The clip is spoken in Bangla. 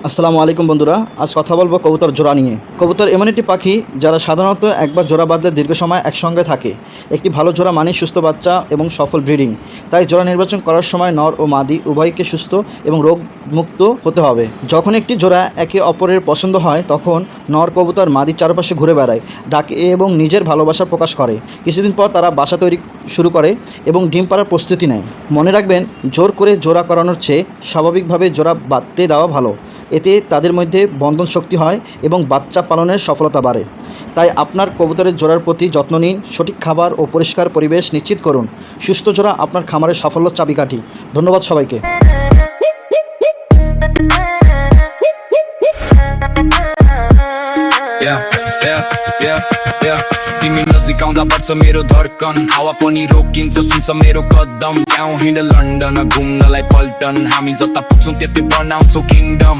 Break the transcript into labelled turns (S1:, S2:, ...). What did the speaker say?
S1: আসসালামু আলাইকুম বন্ধুরা, আজ কথা বলবো কবুতর জোড়া নিয়ে। কবুতর এমন একটি পাখি যারা সাধারণত একবার জোড়া বাঁধলে দীর্ঘ সময় একসঙ্গে থাকে। একটি ভালো জোড়া মানে সুস্থ বাচ্চা এবং সফল ব্রিডিং। তাই জোড়া নির্বাচন করার সময় নর ও মাদি উভয়কে সুস্থ এবং রোগমুক্ত হতে হবে। যখন একটি জোড়া একে অপরের পছন্দ হয় তখন নর কবুতর মাদির চারপাশে ঘুরে বেড়ায়, ডাকে এবং নিজের ভালোবাসা প্রকাশ করে। কিছুদিন পর তারা বাসা তৈরি শুরু করে এবং ডিম পাড়ার প্রস্তুতি নেয়। মনে রাখবেন, জোর করে জোড়া করানোর চেয়ে স্বাভাবিকভাবে জোড়া বাঁধতে দেওয়া ভালো। এতে তাদের মধ্যে বন্ধন শক্তি হয় এবং বাচ্চা পালনের সফলতা বাড়ে। তাই আপনার কবুতরের জোড়ার প্রতি যত্ন নিন, সঠিক খাবার ও পরিষ্কার পরিবেশ নিশ্চিত করুন। সুস্থ জোড়া আপনার খামারের সাফল্যের চাবিকাঠি। ধন্যবাদ সবাইকে।
S2: तिमी नजिक आउँदा बढ्छ मेरो धड्कन, हावा पनि रोकिन्छ सुन्छ मेरो कदम। जाउँ हिँड लन्डन घुम्नलाई पल्टन, हामी जता पुग्छौँ त्यति बनाउँछौँ किङडम।